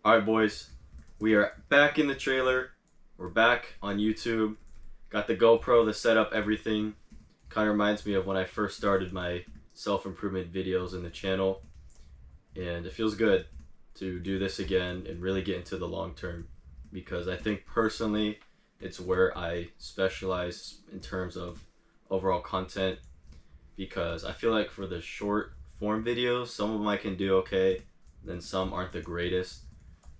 Alright, boys, we are back in the trailer. We're back on YouTube. Got the GoPro to set up everything. Kind of reminds me of when I first started my self-improvement videos in the channel. And it feels good to do this again and really get into the long term. Because I think personally, it's where I specialize in terms of overall content. Because I feel like for the short form videos, some of them I can do okay, then some aren't the greatest.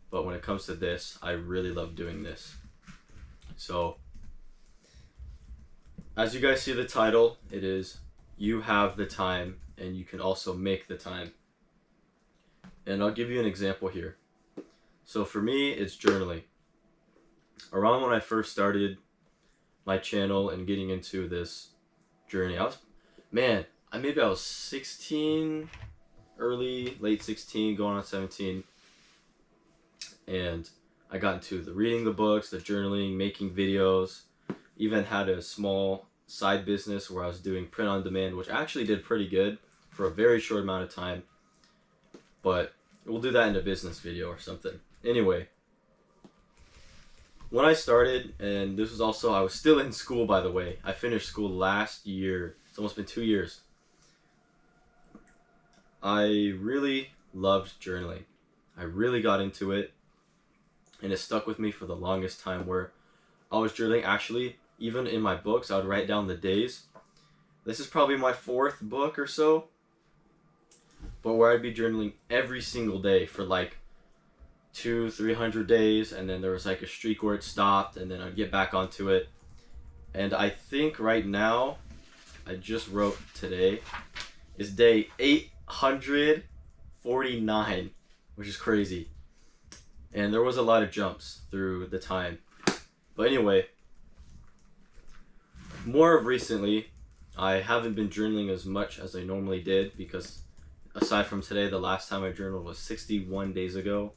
But when it comes to this, I really love doing this. So, as you guys see the title, it is You Have the Time and You Can Also Make the Time. And I'll give you an example here. So for me, it's journaling. Around when I first started my channel and getting into this journey, maybe I was 16, late 16, going on 17. And I got into the reading the books, the journaling, making videos, even had a small side business where I was doing print on demand, which actually did pretty good for a very short amount of time. But we'll do that in a business video or something. Anyway, when I started, and this was also, I was still in school, by the way. I finished school last year. It's almost been 2 years. I really loved journaling. I really got into it. And it stuck with me for the longest time, where I was journaling. Actually, even in my books, I would write down the days. This is probably my 4th book or so, but where I'd be journaling every single day for like 200-300 days, and then there was like a streak where it stopped, and then I'd get back onto it. And I think right now, I just wrote today, is day 849, which is crazy. And there was a lot of jumps through the time. But anyway, more of recently, I haven't been journaling as much as I normally did, because aside from today, the last time I journaled was 61 days ago,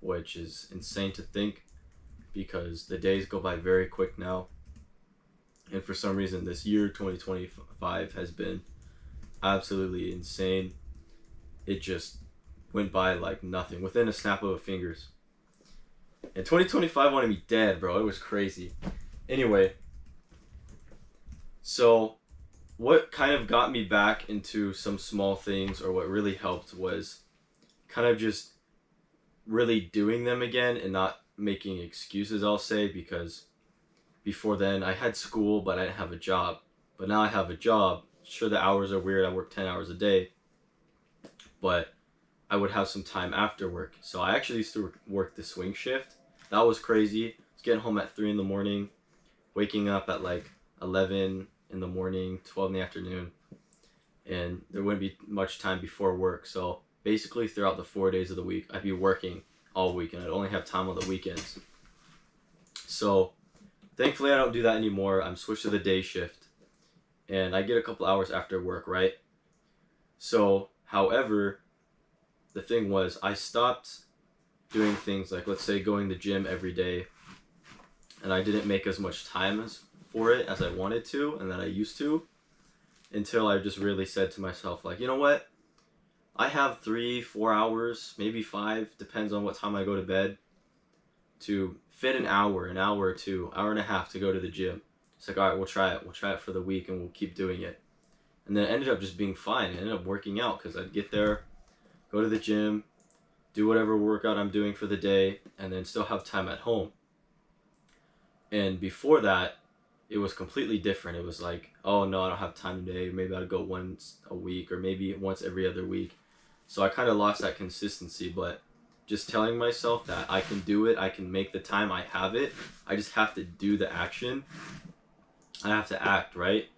which is insane to think because the days go by very quick now. And for some reason, this year, 2025, has been absolutely insane. It just went by like nothing, within a snap of a fingers. And 2025 wanted me dead, bro. It was crazy. Anyway, so what kind of got me back into some small things, or what really helped, was kind of just really doing them again and not making excuses, I'll say, because before then I had school, but I didn't have a job. But now I have a job. Sure, the hours are weird. I work 10 hours a day, but I would have some time after work. So I actually used to work the swing shift. That was crazy. I was getting home at 3 in the morning, waking up at like 11 in the morning, 12 in the afternoon, and there wouldn't be much time before work. So basically throughout the 4 days of the week, I'd be working all week, and I'd only have time on the weekends. So thankfully I don't do that anymore. I'm switched to the day shift, and I get a couple hours after work, right? So, however, the thing was, I stopped doing things like, let's say, going to the gym every day, and I didn't make as much time for it as I wanted to and that I used to, until I just really said to myself, like, you know what? I have 3-4 hours, maybe 5, depends on what time I go to bed, to fit an hour or two, hour and a half to go to the gym. It's like, all right, we'll try it. We'll try it for the week, and we'll keep doing it. And then it ended up just being fine. It ended up working out, because I'd get there, go to the gym, do whatever workout I'm doing for the day, and then still have time at home. And before that, it was completely different. It was like, oh no, I don't have time today. Maybe I'd go once a week, or maybe once every other week. So I kind of lost that consistency, but just telling myself that I can do it, I can make the time, I have it. I just have to do the action. I have to act, right?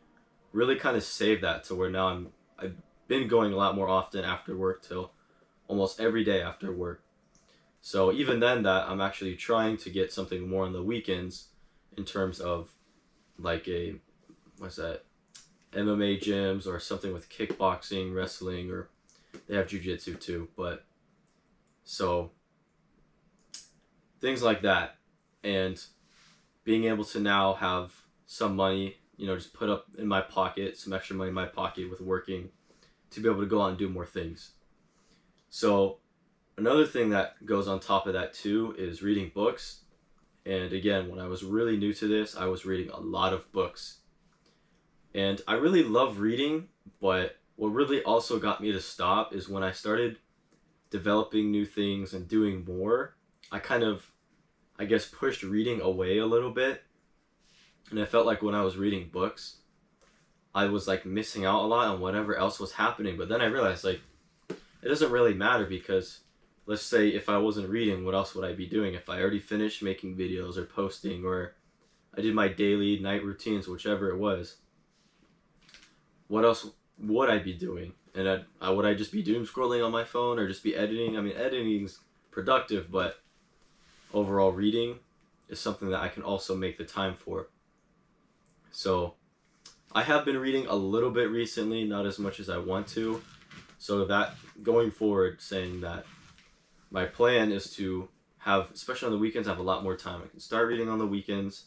Really kind of saved that to where now I've been going a lot more often after work, till almost every day after work. So even then, that I'm actually trying to get something more on the weekends, in terms of like what's that, MMA gyms, or something with kickboxing, wrestling, or they have jiu-jitsu too. But so things like that, and being able to now have some money, just put up in my pocket, some extra money in my pocket with working, to be able to go out and do more things. So another thing that goes on top of that too is reading books. And again, when I was really new to this, I was reading a lot of books. And I really love reading, but what really also got me to stop is when I started developing new things and doing more, I kind of, I guess, pushed reading away a little bit. And I felt like when I was reading books, I was like missing out a lot on whatever else was happening. But then I realized like it doesn't really matter because let's say if I wasn't reading, what else would I be doing? If I already finished making videos or posting or I did my daily night routines, whichever it was, what else would I be doing? And would I just be doom scrolling on my phone or just be editing? I mean, editing's productive, but overall reading is something that I can also make the time for. So I have been reading a little bit recently, not as much as I want to. So that going forward, saying that my plan is to have, especially on the weekends, have a lot more time. I can start reading on the weekends,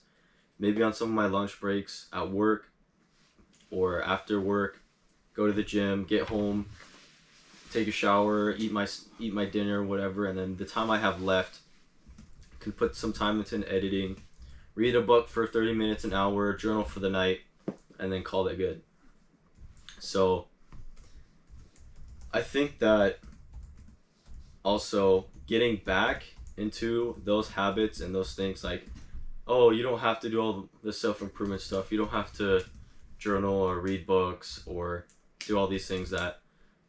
maybe on some of my lunch breaks at work or after work, go to the gym, get home, take a shower, eat my dinner, whatever, and then the time I have left, can put some time into editing, read a book for 30 minutes, an hour, journal for the night, and then call it good. So I think that also getting back into those habits and those things like, oh, you don't have to do all the self-improvement stuff. You don't have to journal or read books or do all these things that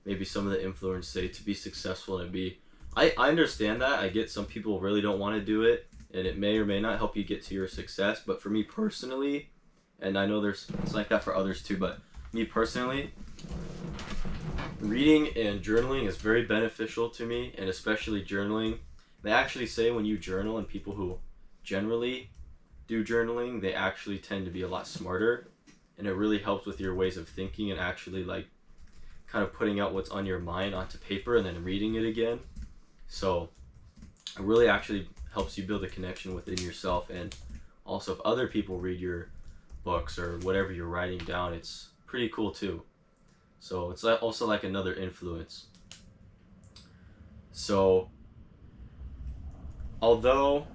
maybe some of the influencers say to be successful and be. I understand that. I get some people really don't want to do it and it may or may not help you get to your success. But for me personally, and I know it's like that for others too, but me personally, reading and journaling is very beneficial to me, and especially journaling. They actually say when you journal, and people who generally do journaling, they actually tend to be a lot smarter, and it really helps with your ways of thinking and actually like kind of putting out what's on your mind onto paper and then reading it again. So it really actually helps you build a connection within yourself, and also if other people read your books or whatever you're writing down, it's pretty cool too. So it's also like another influence. So although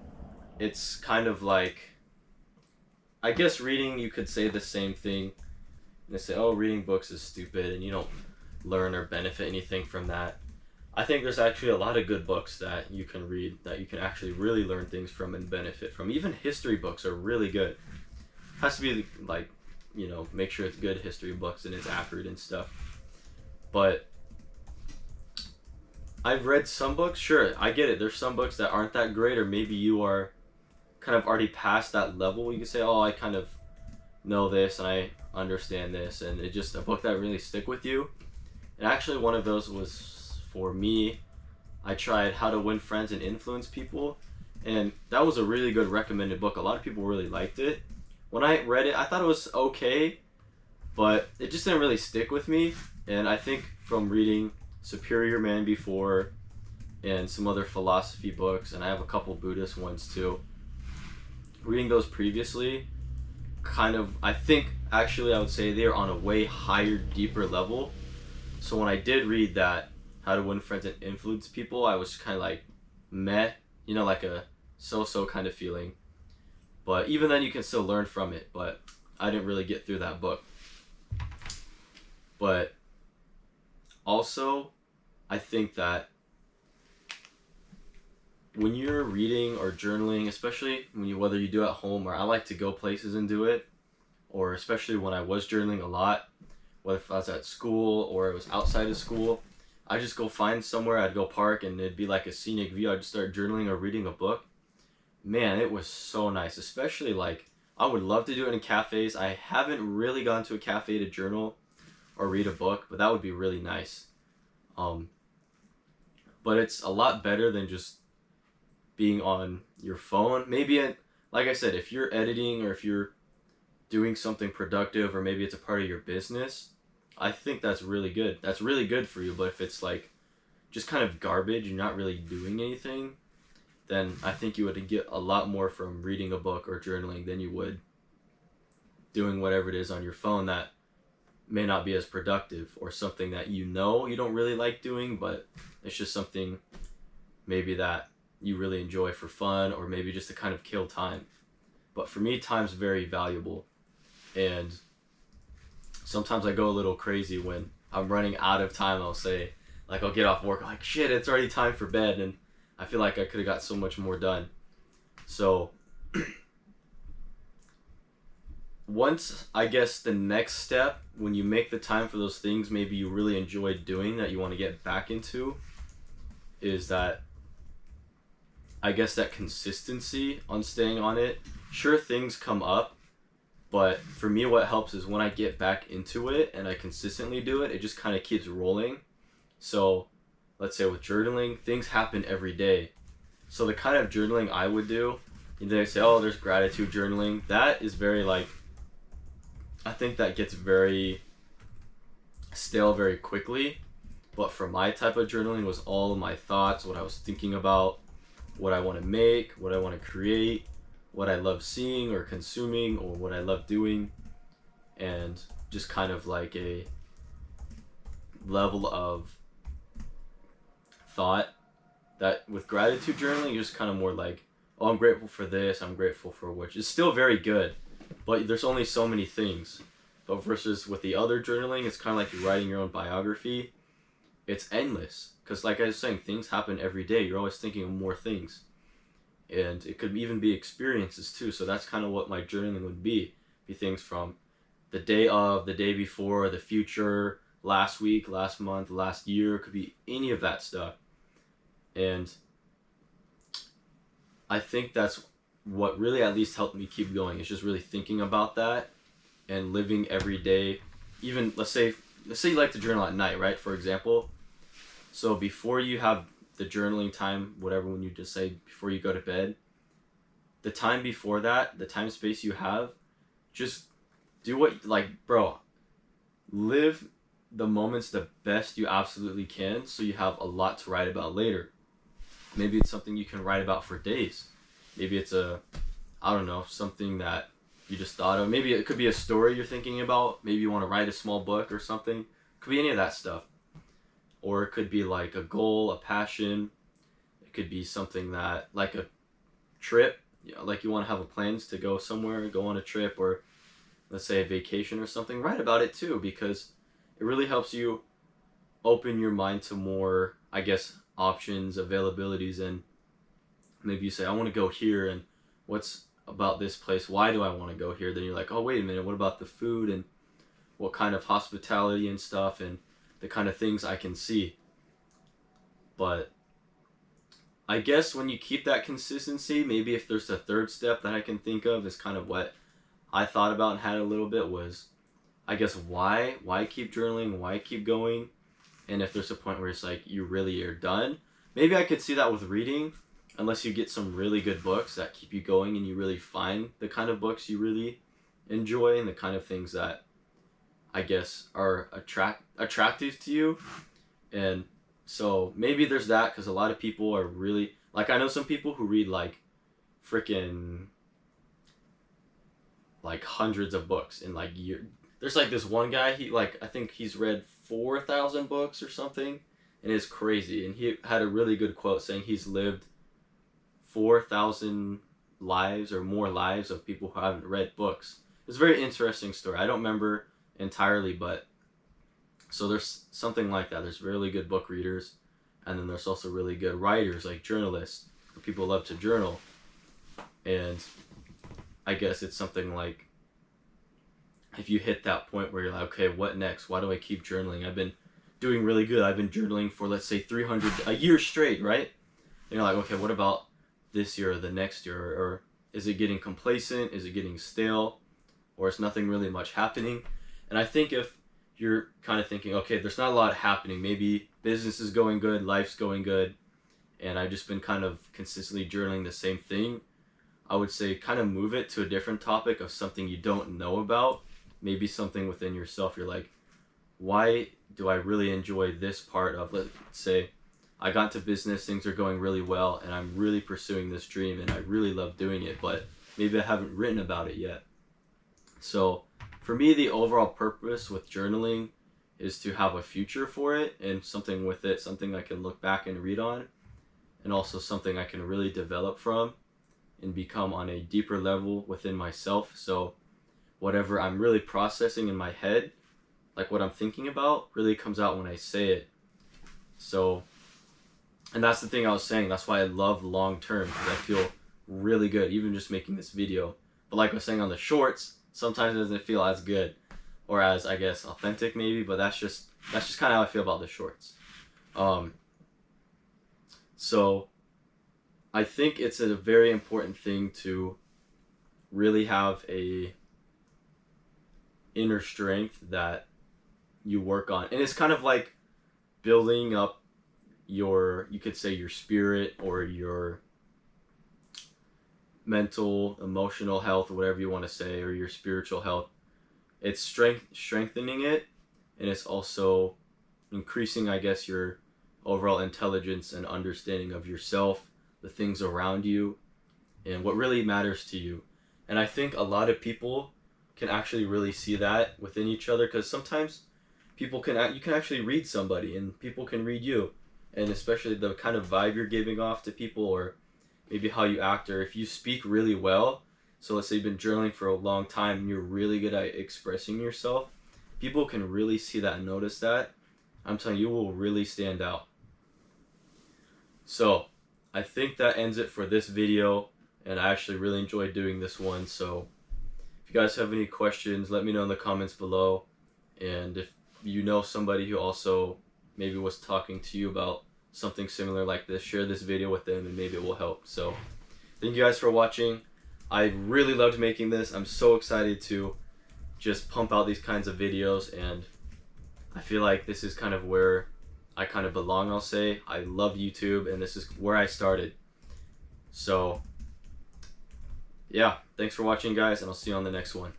it's kind of like, I guess reading, you could say the same thing. And they say, oh, reading books is stupid and you don't learn or benefit anything from that. I think there's actually a lot of good books that you can read that you can actually really learn things from and benefit from. Even history books are really good. Has to be like, make sure it's good history books and it's accurate and stuff. But I've read some books, sure, I get it. There's some books that aren't that great, or maybe you are kind of already past that level. You can say, oh, I kind of know this and I understand this, and it's just a book that really stick with you. And actually one of those was for me. I tried How to Win Friends and Influence People, and that was a really good recommended book. A lot of people really liked it. When I read it, I thought it was okay, but it just didn't really stick with me. And I think from reading Superior Man before and some other philosophy books, and I have a couple Buddhist ones too, reading those previously, kind of, I think actually I would say they're on a way higher, deeper level. So when I did read that, How to Win Friends and Influence People, I was kind of like, meh, like a so-so kind of feeling. But even then you can still learn from it, but I didn't really get through that book. But also, I think that when you're reading or journaling, especially whether you do it at home or I like to go places and do it, or especially when I was journaling a lot, whether if I was at school or it was outside of school, I just go find somewhere, I'd go park and it'd be like a scenic view. I'd start journaling or reading a book. Man, it was so nice, especially like I would love to do it in cafes. I haven't really gone to a cafe to journal or read a book, but that would be really nice. But it's a lot better than just being on your phone. Maybe, like I said, if you're editing or if you're doing something productive or maybe it's a part of your business, I think that's really good. That's really good for you. But if it's like just kind of garbage, you're not really doing anything, then I think you would get a lot more from reading a book or journaling than you would doing whatever it is on your phone that may not be as productive, or something that you don't really like doing, but it's just something maybe that you really enjoy for fun, or maybe just to kind of kill time. But for me, time's very valuable. And sometimes I go a little crazy when I'm running out of time. I'll say, like, I'll get off work, I'm like, shit, it's already time for bed. And I feel like I could have got so much more done. So, once, I guess, the next step, when you make the time for those things maybe you really enjoy doing that you want to get back into, is that, I guess, that consistency on staying on it. Sure, things come up, but for me, what helps is when I get back into it and I consistently do it, it just kind of keeps rolling. So, let's say with journaling, things happen every day. So the kind of journaling I would do, they say, oh, there's gratitude journaling. That is very, like, I think that gets very stale very quickly. But for my type of journaling was all of my thoughts, what I was thinking about, what I want to make, what I want to create, what I love seeing or consuming, or what I love doing, and just kind of like a level of thought that with gratitude journaling, you're just kind of more like, oh, I'm grateful for this, I'm grateful for which. It's still very good, but there's only so many things. But versus with the other journaling, it's kind of like you're writing your own biography. It's endless. Because like I was saying, things happen every day. You're always thinking of more things. And it could even be experiences too. So that's kind of what my journaling would be. Be things from the day of, the day before, the future, last week, last month, last year. It could be any of that stuff. And I think that's what really at least helped me keep going. It's just really thinking about that and living every day. Even let's say you like to journal at night, right? For example. So before you have the journaling time, whatever, when you just say before you go to bed, the time before that, the time space you have, just do what, like, bro, live the moments the best you absolutely can so you have a lot to write about later. Maybe it's something you can write about for days. Maybe it's I don't know, something that you just thought of. Maybe it could be a story you're thinking about. Maybe you want to write a small book or something. It could be any of that stuff. Or it could be like a goal, a passion. It could be something that, like a trip, like you want to have plans to go somewhere, go on a trip, or let's say a vacation or something. Write about it too, because it really helps you open your mind to more, I guess, options, availabilities, and maybe you say, I want to go here, and what's about this place? Why do I want to go here? Then you're like, oh, wait a minute, what about the food, and what kind of hospitality and stuff, and the kind of things I can see. But I guess when you keep that consistency, maybe if there's a third step that I can think of, is kind of what I thought about and had a little bit was, I guess, why keep journaling, why keep going, and if there's a point where it's like you really are done. Maybe I could see that with reading, unless you get some really good books that keep you going and you really find the kind of books you really enjoy and the kind of things that I guess are attractive to you. And so maybe there's that, because a lot of people are really, like, I know some people who read like freaking like hundreds of books in like year. There's like this one guy, he, like, I think he's read 4,000 books or something, and it's crazy. And he had a really good quote saying he's lived 4,000 lives or more lives of people who haven't read books. It's a very interesting story. I don't remember entirely, but so there's something like that. There's really good book readers, and then there's also really good writers, like journalists. People love to journal, and I guess it's something like, if you hit that point where you're like, okay, what next? Why do I keep journaling? I've been doing really good. I've been journaling for, let's say, 300 a year straight, right? And you're like, okay, what about this year or the next year? Or is it getting complacent? Is it getting stale? Or is nothing really much happening? And I think if you're kind of thinking, okay, there's not a lot happening, maybe business is going good, life's going good, and I've just been kind of consistently journaling the same thing, I would say kind of move it to a different topic of something you don't know about. Maybe something within yourself. You're like, why do I really enjoy this part of, let's say, I got into business, things are going really well, and I'm really pursuing this dream, and I really love doing it, but maybe I haven't written about it yet. So for me, the overall purpose with journaling is to have a future for it and something with it, something I can look back and read on. and also something I can really develop from and become on a deeper level within myself. So whatever I'm really processing in my head, like what I'm thinking about, really comes out when I say it. So, and that's the thing I was saying, that's why I love long term, because I feel really good even just making this video. But like I was saying on the shorts, sometimes it doesn't feel as good or as, I guess, authentic maybe, but that's just kind of how I feel about the shorts. So I think it's a very important thing to really have a inner strength that you work on, and it's kind of like building up your, you could say, your spirit or your mental, emotional health, or whatever you want to say, or your spiritual health. It's strengthening it, and it's also increasing, I guess, your overall intelligence and understanding of yourself, the things around you, and what really matters to you. And I think a lot of people can actually really see that within each other, because sometimes you can actually read somebody and people can read you, and especially the kind of vibe you're giving off to people, or maybe how you act, or if you speak really well. So let's say you've been journaling for a long time and you're really good at expressing yourself, people can really see that and notice that. I'm telling you, you will really stand out. So I think that ends it for this video, and I actually really enjoyed doing this one. So if you guys have any questions, let me know in the comments below. And if you know somebody who also maybe was talking to you about something similar like this, share this video with them and maybe it will help. So thank you guys for watching. I really loved making this. I'm so excited to just pump out these kinds of videos, and I feel like this is kind of where I kind of belong, I'll say. I love YouTube, and this is where I started. So yeah, thanks for watching, guys, and I'll see you on the next one.